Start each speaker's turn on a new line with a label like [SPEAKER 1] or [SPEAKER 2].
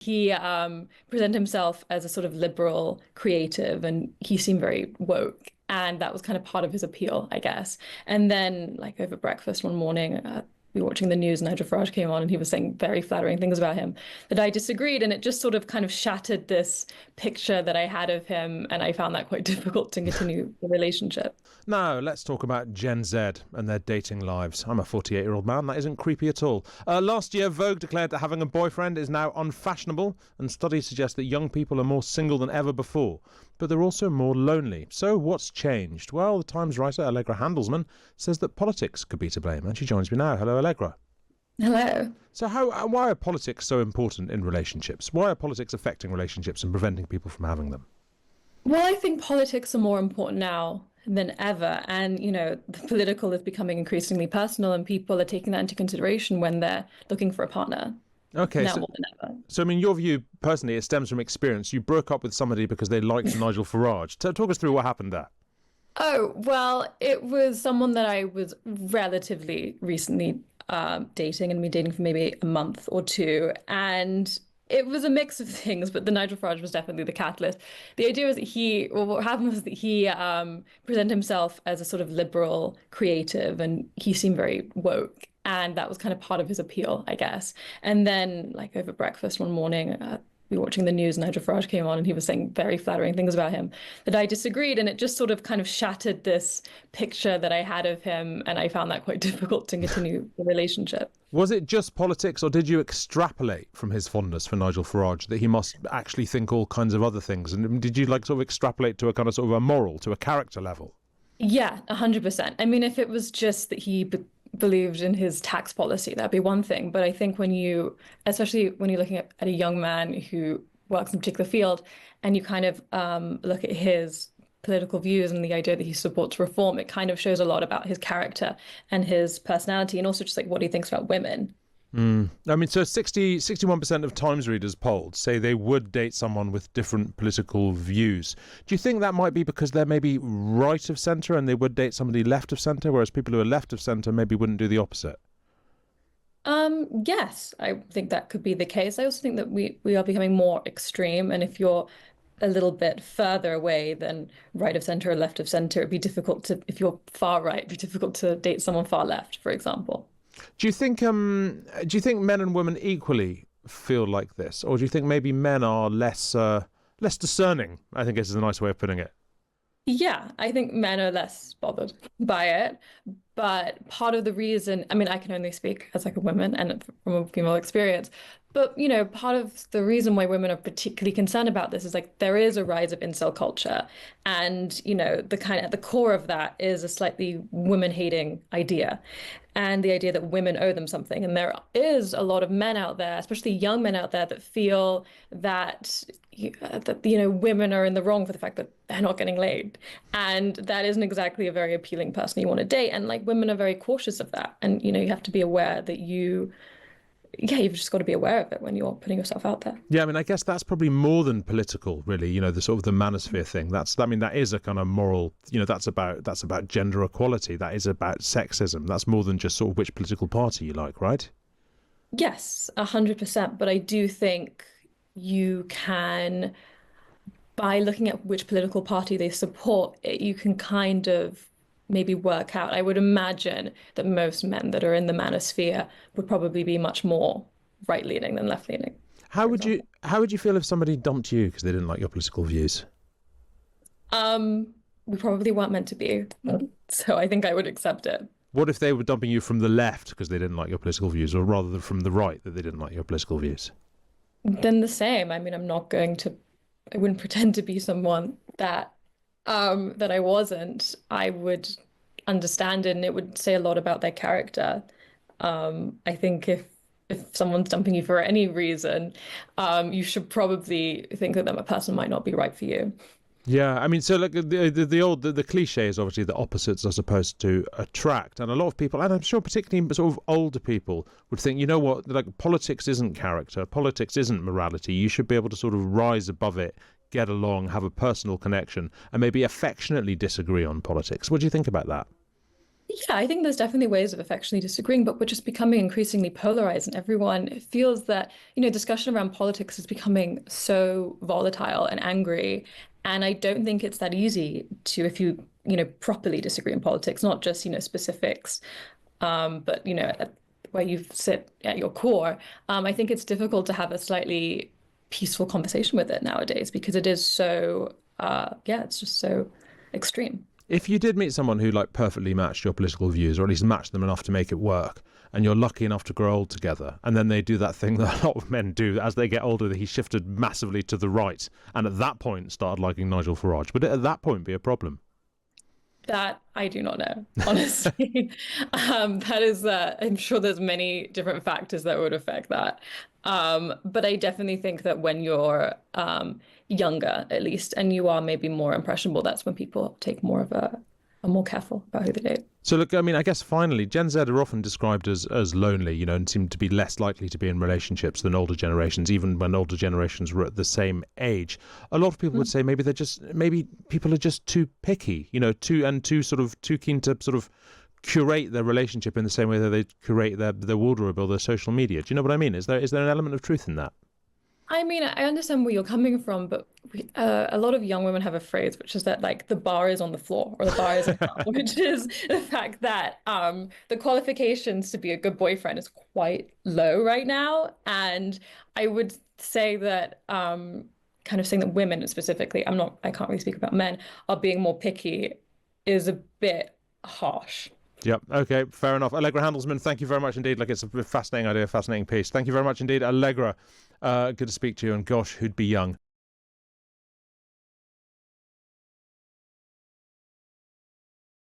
[SPEAKER 1] He presented himself as a sort of liberal creative, and he seemed very woke. And that was kind of part of his appeal, I guess. And then, like over breakfast one morning, we were watching the news, Nigel Farage came on and he was saying very flattering things about him that I disagreed. And it just sort of kind of shattered this picture that I had of him. And I found that quite difficult to continue the relationship.
[SPEAKER 2] Now, let's talk about Gen Z and their dating lives. I'm a 48-year-old man. That isn't creepy at all. Last year, Vogue declared that having a boyfriend is now unfashionable, and studies suggest that young people are more single than ever before. But they're also more lonely. So what's changed? Well, the Times writer Allegra Handelsman says that politics could be to blame, and she joins me now. Hello, Allegra.
[SPEAKER 1] Hello.
[SPEAKER 2] So why are politics so important in relationships? Why are politics affecting relationships and preventing people from having them?
[SPEAKER 1] Well, I think politics are more important now than ever. And, the political is becoming increasingly personal, and people are taking that into consideration when they're looking for a partner.
[SPEAKER 2] Okay,
[SPEAKER 1] Now more than ever.
[SPEAKER 2] so I mean, your view personally, it stems from experience. You broke up with somebody because they liked Nigel Farage. Talk us through what happened there.
[SPEAKER 1] Oh, well, it was someone that I was relatively recently dating, and been dating for maybe a month or two. And it was a mix of things, but the Nigel Farage was definitely the catalyst. The idea was what happened was that he presented himself as a sort of liberal creative, and he seemed very woke. And that was kind of part of his appeal, I guess. And then, like over breakfast one morning, we were watching the news, Nigel Farage came on and he was saying very flattering things about him that I disagreed. And it just sort of kind of shattered this picture that I had of him. And I found that quite difficult to continue the relationship.
[SPEAKER 2] Was it just politics, or did you extrapolate from his fondness for Nigel Farage that he must actually think all kinds of other things? And did you sort of extrapolate to a kind of sort of a moral, to a character level?
[SPEAKER 1] Yeah, 100%. I mean, if it was just that he believed in his tax policy, that'd be one thing. But I think especially when you're looking at a young man who works in a particular field, and you kind of look at his political views and the idea that he supports reform, it kind of shows a lot about his character and his personality, and also just like what he thinks about women.
[SPEAKER 2] I mean, so 61% of Times readers polled say they would date someone with different political views. Do you think that might be because they're maybe right of centre and they would date somebody left of centre, whereas people who are left of centre maybe wouldn't do the opposite?
[SPEAKER 1] Yes, I think that could be the case. I also think that we are becoming more extreme, and if you're a little bit further away than right of center or left of center, it'd be difficult to, if you're far right, it'd be difficult to date someone far left, for example.
[SPEAKER 2] Do you think men and women equally feel like this, or do you think maybe men are less discerning? I think this is a nice way of putting it.
[SPEAKER 1] Yeah, I think men are less bothered by it. But part of the reason, I mean, I can only speak as like a woman and from a female experience, but part of the reason why women are particularly concerned about this is like there is a rise of incel culture. And, the kind at the core of that is a slightly women-hating idea. And the idea that women owe them something. And there is a lot of men out there, especially young men out there, that feel that women are in the wrong for the fact that they're not getting laid. And that isn't exactly a very appealing person you want to date. And like women are very cautious of that. And you have to be aware that you've just got to be aware of it when you're putting yourself out there.
[SPEAKER 2] Yeah, I mean, I guess that's probably more than political, really. The sort of the manosphere thing. That is a kind of moral. That's about gender equality. That is about sexism. That's more than just sort of which political party you like, right?
[SPEAKER 1] Yes, 100%. But I do think you can, by looking at which political party they support, you can kind of maybe work out. I would imagine that most men that are in the manosphere would probably be much more right-leaning than left-leaning.
[SPEAKER 2] How would you feel if somebody dumped you because they didn't like your political views?
[SPEAKER 1] We probably weren't meant to be, so I think I would accept it.
[SPEAKER 2] What if they were dumping you from the left because they didn't like your political views, or rather than from the right that they didn't like your political views?
[SPEAKER 1] Then the same. I mean, I wouldn't pretend to be someone that I wasn't. I would understand it, and it would say a lot about their character. I think if someone's dumping you for any reason, you should probably think that a person might not be right for you.
[SPEAKER 2] Yeah, I mean, so like the cliche is obviously that opposites are supposed to attract, and a lot of people, and I'm sure particularly sort of older people, would think, you know what, like politics isn't character, politics isn't morality. You should be able to sort of rise above it, get along, have a personal connection, and maybe affectionately disagree on politics. What do you think about that?
[SPEAKER 1] Yeah, I think there's definitely ways of affectionately disagreeing, but we're just becoming increasingly polarized, and everyone feels that, discussion around politics is becoming so volatile and angry. And I don't think it's that easy to, if you, properly disagree in politics, not just, specifics, but, where you sit at your core. I think it's difficult to have a slightly peaceful conversation with it nowadays because it is so, yeah, it's just so extreme.
[SPEAKER 2] If you did meet someone who like perfectly matched your political views, or at least matched them enough to make it work, and you're lucky enough to grow old together, and then they do that thing that a lot of men do as they get older, that he shifted massively to the right, and at that point started liking Nigel Farage. Would it at that point be a problem?
[SPEAKER 1] That I do not know, honestly. That is, I'm sure there's many different factors that would affect that. But I definitely think that when you're younger, at least, and you are maybe more impressionable, that's when people take more of are more careful about who they date.
[SPEAKER 2] So look, I mean, I guess finally, Gen Z are often described as lonely, and seem to be less likely to be in relationships than older generations, even when older generations were at the same age. A lot of people would say maybe people are just too picky, too keen to sort of curate their relationship in the same way that they curate their wardrobe or their social media. Do you know what I mean? Is there an element of truth in that?
[SPEAKER 1] I mean, I understand where you're coming from, but a lot of young women have a phrase, which is that like the bar is on the floor or the bar is up, which is the fact that the qualifications to be a good boyfriend is quite low right now. And I would say that kind of saying that women specifically, I can't really speak about men, are being more picky is a bit harsh.
[SPEAKER 2] Yep. Okay. Fair enough. Allegra Handelsman, thank you very much indeed. Like, it's a fascinating idea, fascinating piece. Thank you very much indeed, Allegra. Good to speak to you. And gosh, who'd be young?